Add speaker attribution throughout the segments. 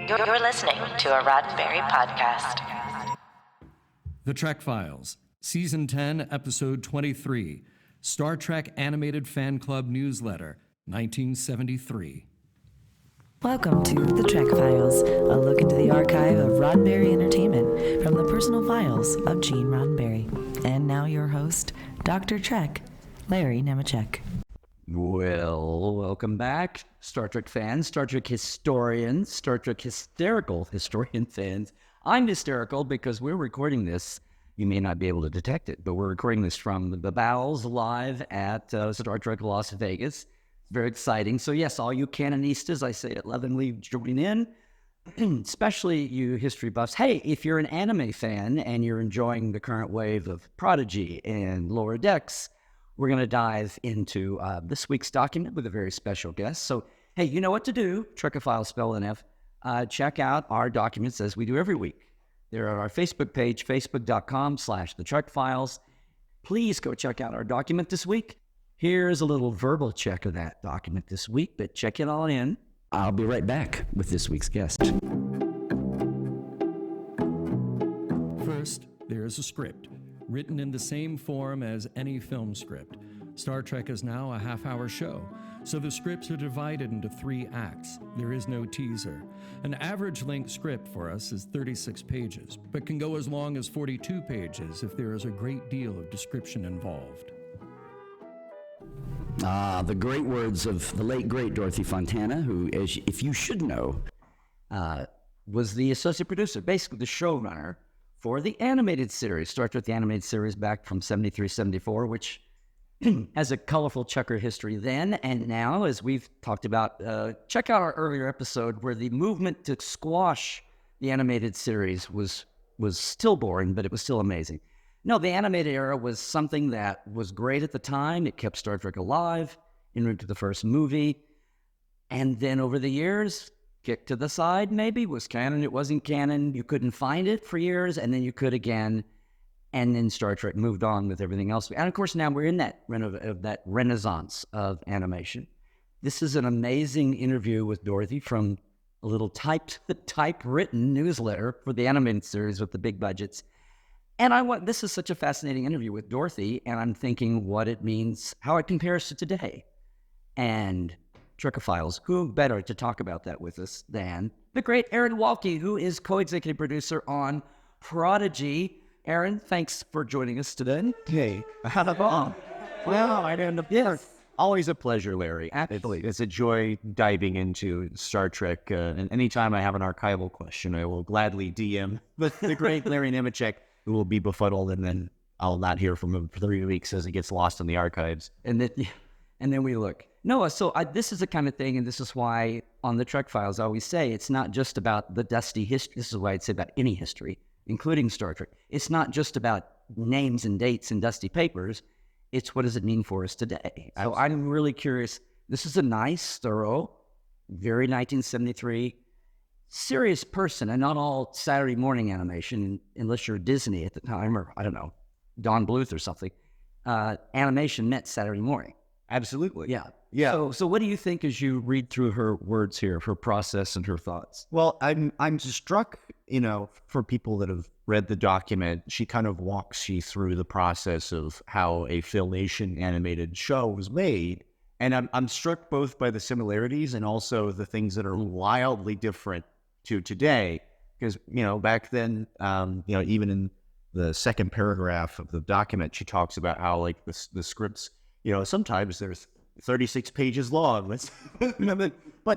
Speaker 1: You're listening to a Roddenberry podcast.
Speaker 2: The Trek Files, Season 10, Episode 23, Star Trek Animated Fan Club Newsletter, 1973.
Speaker 3: Welcome to The Trek Files, a look into the archive of Roddenberry Entertainment from the personal files of Gene Roddenberry. And now your host, Dr. Trek, Larry Nemecek.
Speaker 4: Well, welcome back, Star Trek fans, Star Trek historians, Star Trek hysterical historian fans. I'm hysterical because we're recording this. You may not be able to detect it, but we're recording this from the bowels live at Star Trek Las Vegas. Very exciting. So yes, all you canonistas, I say it lovingly, join in, especially you history buffs. Hey, if you're an anime fan and you're enjoying the current wave of Prodigy and Lower Decks, we're going to dive into this week's document with a very special guest. So, hey, you know what to do. Trekophile, spell an F. Check out our documents as we do every week. They're on our Facebook page, facebook.com/The Trek Files. Please go check out our document this week. Here's a little verbal check of that document this week, but check it all in. I'll be right back with this week's guest.
Speaker 2: First, there's a script, written in the same form as any film script. Star Trek is now a half-hour show, so the scripts are divided into 3 acts. There is no teaser. An average length script for us is 36 pages, but can go as long as 42 pages if there is a great deal of description involved.
Speaker 4: The great words of the late, great Dorothy Fontana, who, if you should know, was the associate producer, basically the showrunner, for the animated series, Star Trek the Animated Series back from 73-74, which has a colorful checker history then and now, as we've talked about. Check out our earlier episode where the movement to squash the animated series was stillborn, but it was still amazing. No, the animated era was something that was great at the time. It kept Star Trek alive, en route to the first movie. And then over the years, kicked to the side, maybe, was canon, it wasn't canon, you couldn't find it for years, and then you could again, and then Star Trek moved on with everything else. And of course, now we're in that renaissance of animation. This is an amazing interview with Dorothy from a little typewritten newsletter for the animated series with the big budgets. And this is such a fascinating interview with Dorothy, and I'm thinking what it means, how it compares to today. And Trekophiles, who better to talk about that with us than the great Aaron Waltke, who is co-executive producer on Prodigy. Aaron, thanks for joining us today.
Speaker 5: Hey, well, always a pleasure, Larry. It's a joy diving into Star Trek, and anytime I have an archival question, I will gladly DM the great Larry Nemecek, who will be befuddled, and then I'll not hear from him for 3 weeks as it gets lost in the archives.
Speaker 4: And then we look. No, so this is the kind of thing, and this is why on the Trek Files I always say it's not just about the dusty history. This is why I'd say about any history, including Star Trek. It's not just about names and dates and dusty papers. It's what does it mean for us today. So I'm really curious. This is a nice, thorough, very 1973, serious person, and not all Saturday morning animation, unless you're Disney at the time, or I don't know, Don Bluth or something. Animation meant Saturday morning.
Speaker 5: Absolutely.
Speaker 4: Yeah. So what do you think as you read through her words here, her process and her thoughts?
Speaker 5: Well, I'm struck, for people that have read the document, she kind of walks you through the process of how a Filmation animated show was made. And I'm struck both by the similarities and also the things that are wildly different to today. Because, back then, even in the second paragraph of the document, she talks about how, like, the scripts, sometimes there's 36 pages long. But,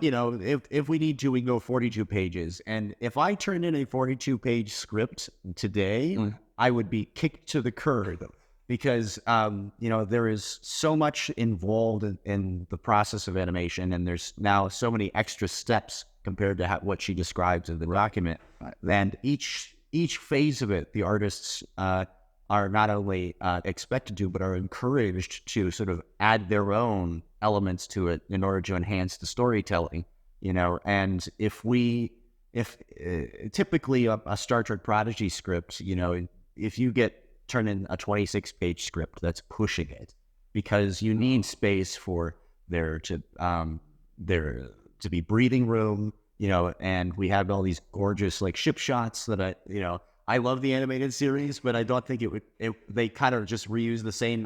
Speaker 5: if we need to, we can go 42 pages. And if I turned in a 42-page script today, I would be kicked to the curb because, there is so much involved in the process of animation, and there's now so many extra steps compared to what she describes in the document. And each phase of it, the artists are not only expected to, but are encouraged to sort of add their own elements to it in order to enhance the storytelling, and if typically a Star Trek Prodigy script, if you turn in a 26-page script, that's pushing it, because you need space for there to be breathing room. and we have all these gorgeous like ship shots that I love the animated series, but I don't think they kind of just reuse the same.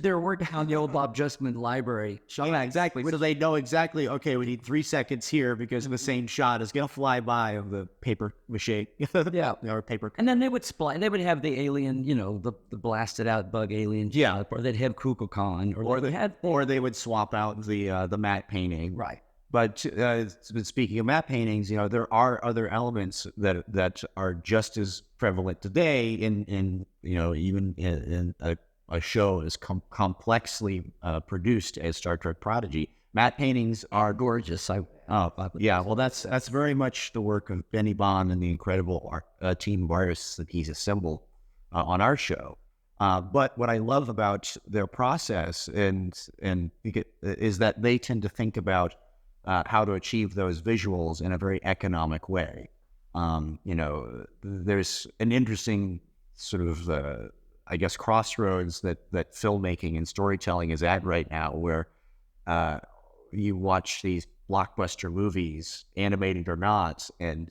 Speaker 4: They're working on the old Bob Justman library.
Speaker 5: Yeah, exactly. So they know exactly, okay, we need 3 seconds here because the same shot is going to fly by of the paper mache.
Speaker 4: Yeah.
Speaker 5: Or paper.
Speaker 4: And then they would have the alien, the blasted out bug alien.
Speaker 5: Yeah.
Speaker 4: Or they'd have Kukulkan.
Speaker 5: Or they would swap out the matte painting.
Speaker 4: Right.
Speaker 5: But speaking of matte paintings, there are other elements that are just as prevalent today in even in a show as complexly produced as Star Trek Prodigy. Matte paintings are
Speaker 4: gorgeous.
Speaker 5: Well, that's very much the work of Benny Bond and the incredible team of artists that he's assembled on our show. But what I love about their process is that they tend to think about how to achieve those visuals in a very economic way. There's an interesting sort of, crossroads that filmmaking and storytelling is at right now, where you watch these blockbuster movies, animated or not, and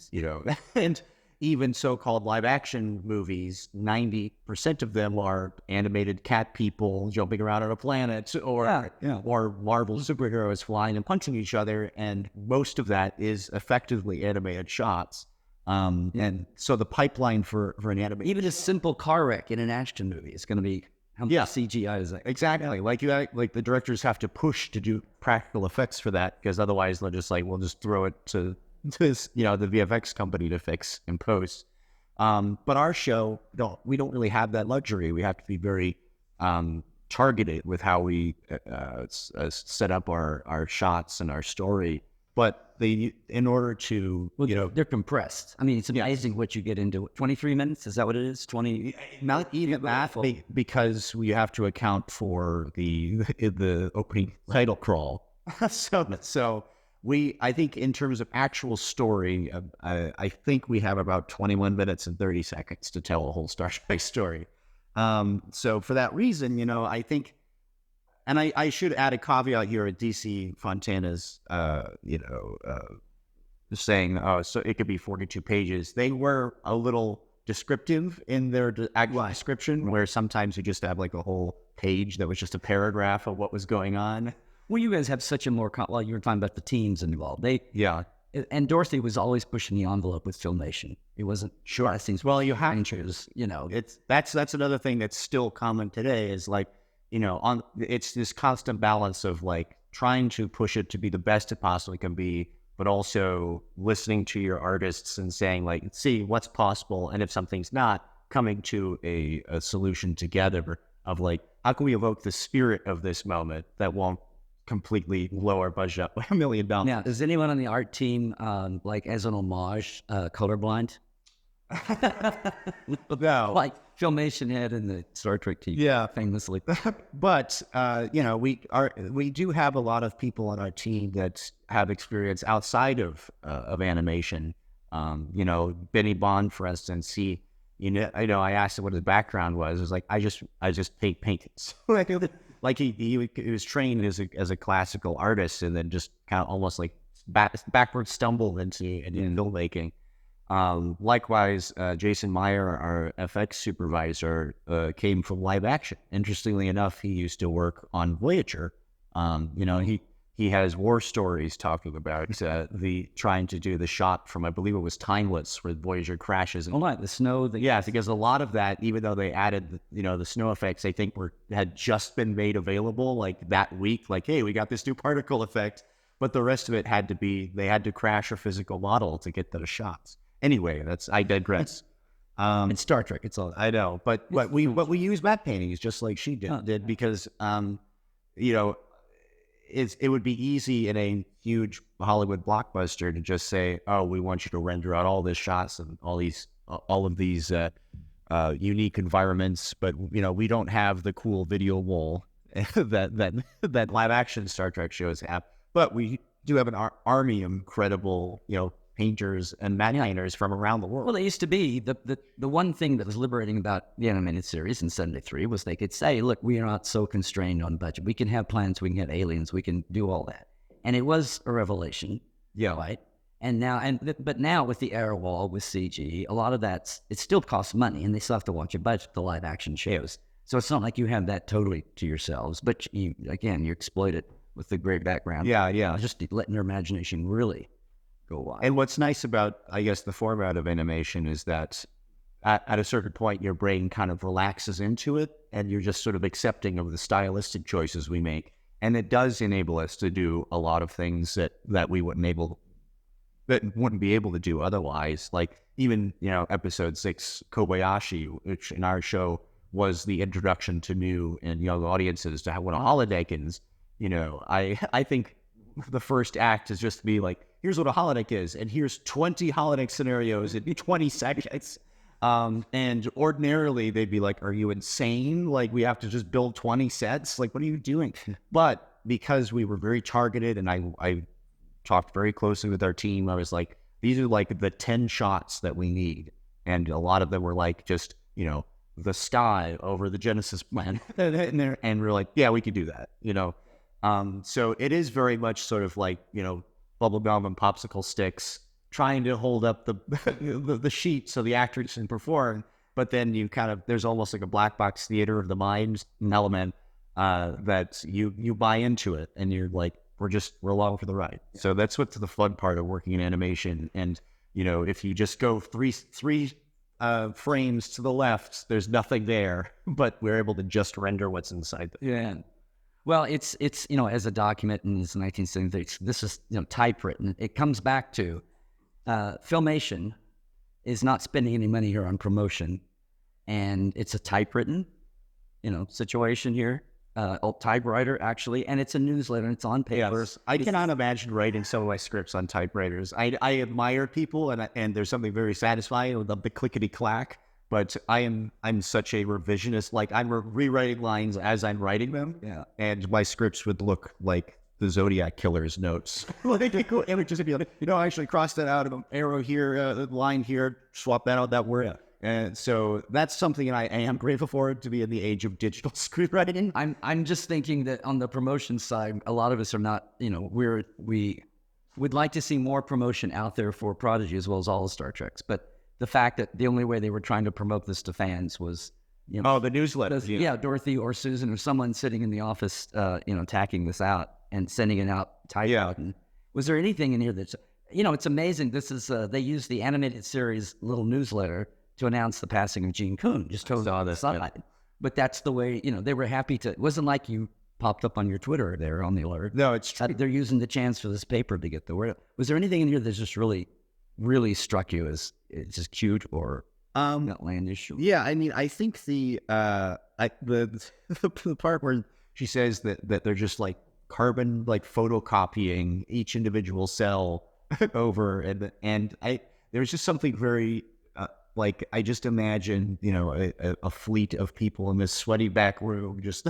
Speaker 5: and even so-called live-action movies, 90% of them are animated cat people jumping around on a planet, or Marvel superheroes flying and punching each other, and most of that is effectively animated shots. And so the pipeline for an animated...
Speaker 4: Even a simple car wreck in an action movie is going to be... How much CGI is that?
Speaker 5: Exactly. Yeah. Like the directors have to push to do practical effects for that, because otherwise they'll just we'll just throw it to the VFX company to fix in post. But our show, we don't really have that luxury. We have to be very targeted with how we set up our shots and our story. But in order to,
Speaker 4: they're compressed. I mean, it's amazing what you get into. 23 minutes, is that what it is? 20?
Speaker 5: Not even that, because we have to account for the opening title crawl. So I think in terms of actual story, I think we have about 21 minutes and 30 seconds to tell a whole Star Trek story. So for that reason, I think, and I should add a caveat here at DC Fontana's, saying, so it could be 42 pages. They were a little descriptive in their actual description, where sometimes you just have like a whole page that was just a paragraph of what was going on.
Speaker 4: Well, you guys have such a you were talking about the teams involved. And Dorothy was always pushing the envelope with filmation. It wasn't sure things.
Speaker 5: Well, you have that's another thing that's still common today is it's this constant balance of trying to push it to be the best it possibly can be, but also listening to your artists and saying see what's possible, and if something's not, coming to a solution together of how can we evoke the spirit of this moment that won't completely blow our budget up by $1 million.
Speaker 4: Now, does anyone on the art team, as an homage, colorblind?
Speaker 5: No.
Speaker 4: Like Filmation had in the Star Trek team, famously.
Speaker 5: But we do have a lot of people on our team that have experience outside of animation. Benny Bond, for instance, I asked him what his background was. It was I just paint paintings. He was trained as a classical artist, and then just kind of almost backward stumbled into filmmaking. Likewise, Jason Meyer, our FX supervisor, came from live action. Interestingly enough, he used to work on Voyager. He has war stories talking about trying to do the shot from, I believe it was Timeless, where Voyager crashes.
Speaker 4: The snow.
Speaker 5: Because a lot of that, even though they added, the snow effects, I think had just been made available that week. Hey, we got this new particle effect, but the rest of it they had to crash a physical model to get those shots. Anyway, I digress.
Speaker 4: It's Star Trek. It's all
Speaker 5: I know, but we use matte paintings just like she did because it would be easy in a huge Hollywood blockbuster to just say, "Oh, we want you to render out all these shots and all of these unique environments," but we don't have the cool video wall that live action Star Trek shows have. But we do have an army of incredible painters and matte painters from around the world.
Speaker 4: Well, it used to be the one thing that was liberating about the animated series in '73 was they could say, look, we are not so constrained on budget. We can have plans, we can have aliens, we can do all that. And it was a revelation, right? And now, but now with the air wall, with CG, a lot of it still costs money, and they still have to watch a budget, the live action shows. So it's not like you have that totally to yourselves, but you exploit it with the great background.
Speaker 5: Yeah.
Speaker 4: Just letting your imagination really go wild.
Speaker 5: And what's nice about, I guess, the format of animation is that at a certain point, your brain kind of relaxes into it, and you're just sort of accepting of the stylistic choices we make. And it does enable us to do a lot of things that we wouldn't be able to do otherwise. Like even, episode 6, Kobayashi, which in our show was the introduction to new and young audiences to what a holodeck is. I think the first act is just to be like, here's what a holodeck is, and here's 20 holodeck scenarios in 20 seconds. And ordinarily they'd be like, are you insane? Like, we have to just build 20 sets? Like, what are you doing? But because we were very targeted, and I talked very closely with our team, I was like, these are like the 10 shots that we need. And a lot of them were like just, the sky over the Genesis planet. And we're like, yeah, we could do that, So it is very much sort of like, bubblegum and popsicle sticks trying to hold up the sheet so the actors can perform. But then there's almost like a black box theater of the mind element that you buy into it, and you're like, we're along for the ride. Yeah. So that's what's the fun part of working in animation. And, if you just go three frames to the left, there's nothing there, but we're able to just render what's inside.
Speaker 4: Yeah. Well, it's as a document in the 1970s, this is typewritten. It comes back to Filmation is not spending any money here on promotion, and it's a typewritten, situation here. Old typewriter actually, and it's a newsletter. And it's on paper.
Speaker 5: Yes. I cannot imagine writing some of my scripts on typewriters. I admire people, and there's something very satisfying with the clickety clack. But I'm such a revisionist. Like, I'm rewriting lines as I'm writing them.
Speaker 4: Yeah.
Speaker 5: And my scripts would look like the Zodiac Killer's notes. It would just be like, actually cross that out of an arrow here, line here, swap that out, that word. Yeah. And so that's something I am grateful for, to be in the age of digital screenwriting.
Speaker 4: I'm just thinking that on the promotion side, a lot of us are not, we would like to see more promotion out there for Prodigy as well as all the Star Treks. But the fact that the only way they were trying to promote this to fans was,
Speaker 5: the newsletter.
Speaker 4: Yeah, Dorothy or Susan or someone sitting in the office, tacking this out and sending it out typed out. And was there anything in here that's, it's amazing. This is, they use the animated series little newsletter to announce the passing of Gene Coon. Just totally on the side. Yeah. But that's the way, they were happy to, it wasn't like you popped up on your Twitter there on the alert.
Speaker 5: No, it's true.
Speaker 4: They're using the chance for this paper to get the word. Was there anything in here that just really, really struck you as it's just cute or outlandish?
Speaker 5: Yeah, I mean, I think the part where she says that they're just like carbon, like photocopying each individual cell over, and there's just something very like, I just imagine, a fleet of people in this sweaty back room, just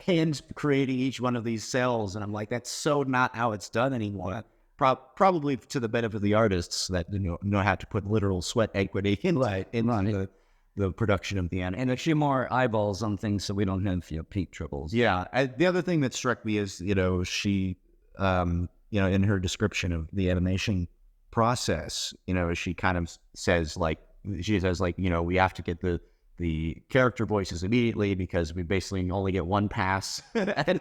Speaker 5: hands creating each one of these cells. And I'm like, that's so not how it's done anymore. Probably to the benefit of the artists that know how to put literal sweat equity into the production of the anime.
Speaker 4: And a few more eyeballs on things so we don't have peak triples.
Speaker 5: Yeah. The other thing that struck me is, she, in her description of the animation process, she kind of says like, we have to get the character voices immediately because we basically only get one pass and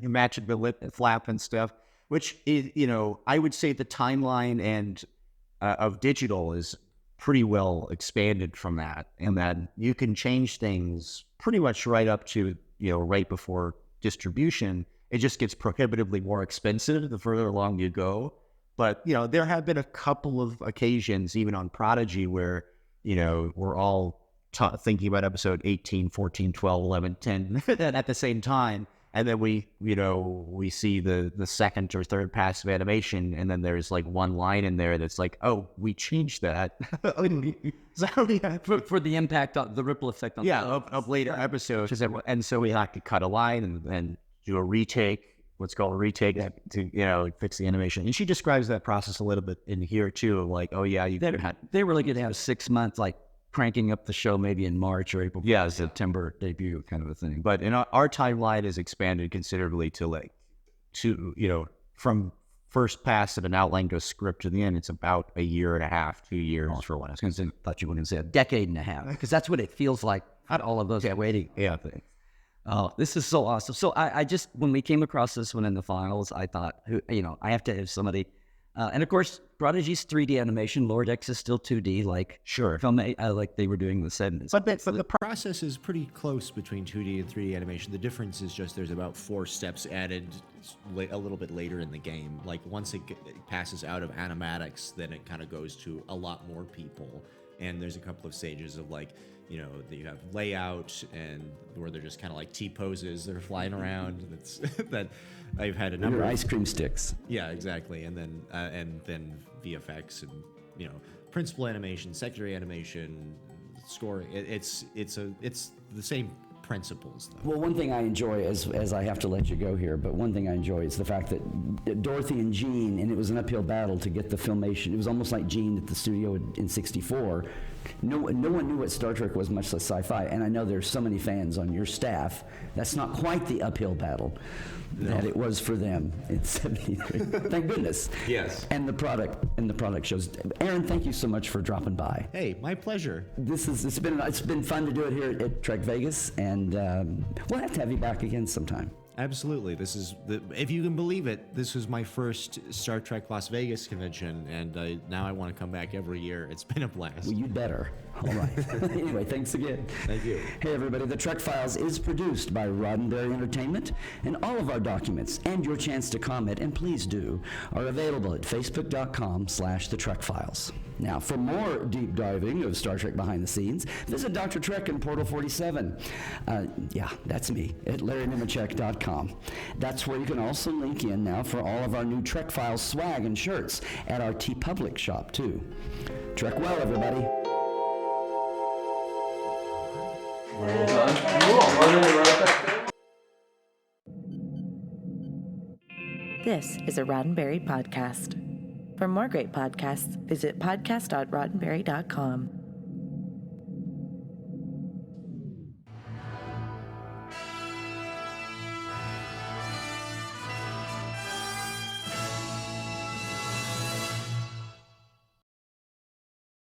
Speaker 5: matching the lip flap and stuff, which is, I would say the timeline and of digital is pretty well expanded from that, and that you can change things pretty much right up to, right before distribution. It just gets prohibitively more expensive the further along you go. But, there have been a couple of occasions, even on Prodigy, where, we're all thinking about episode 18, 14, 12, 11, 10 at the same time. And then we see the second or third pass of animation, and then there's like one line in there that's like, oh, we changed that.
Speaker 4: for the impact on the ripple effect on
Speaker 5: of later episodes. And so we have to cut a line and do a retake. What's called a retake to fix the animation. And she describes that process a little bit in here too. Like, oh yeah,
Speaker 4: they really could have 6 months, like cranking up the show maybe in March or April.
Speaker 5: Yeah,
Speaker 4: September debut kind of a thing.
Speaker 5: But in our timeline is expanded considerably to from first pass of an outline to a script to the end, it's about a year and a half, 2 years for one.
Speaker 4: I was going to say, thought you were going to say a decade and a half, because that's what it feels like. All of those waiting.
Speaker 5: Yeah.
Speaker 4: Oh, this is so awesome. So I just, when we came across this one in the files, I thought, I have to have somebody. And of course, Prodigy's 3D animation, Lord X is still 2D, like film, like they were doing the 70s.
Speaker 6: But the process is pretty close between 2D and 3D animation. The difference is just there's about 4 steps added a little bit later in the game. Like once it passes out of animatics, then it kind of goes to a lot more people. And there's a couple of stages of like, you have layout and where they're just kind of like T-poses that are flying around. That's that I've had a number of
Speaker 4: ice cream sticks.
Speaker 6: Yeah, exactly. And then VFX and principal animation, secondary animation, scoring. It's the same principles, though.
Speaker 4: Well, one thing I enjoy, as I have to let you go here, but one thing I enjoy is the fact that Dorothy and Gene, and it was an uphill battle to get the filmation. It was almost like Gene at the studio in '64. No one knew what Star Trek was, much less sci-fi. And I know there's so many fans on your staff. That's not quite the uphill battle that it was for them in '73. Thank goodness.
Speaker 6: Yes.
Speaker 4: And the product shows. Aaron, thank you so much for dropping by.
Speaker 6: Hey, my pleasure.
Speaker 4: It's been fun to do it here at Trek Vegas, and we'll have to have you back again sometime.
Speaker 6: Absolutely. This is, if you can believe it, this was my first Star Trek Las Vegas convention, and now I want to come back every year. It's been a blast.
Speaker 4: Well, you'd better. All right. Anyway, thanks again.
Speaker 6: Thank you.
Speaker 4: Hey, everybody. The Trek Files is produced by Roddenberry Entertainment, and all of our documents and your chance to comment, and please do, are available at facebook.com/The Trek Files. Now, for more deep diving of Star Trek behind the scenes, visit Dr. Trek in Portal 47. That's me, at LarryNemecek.com. That's where you can also link in now for all of our new Trek Files swag and shirts at our TeePublic shop, too. Trek well, everybody.
Speaker 3: This is a Roddenberry podcast. For more great podcasts, visit podcast.roddenberry.com.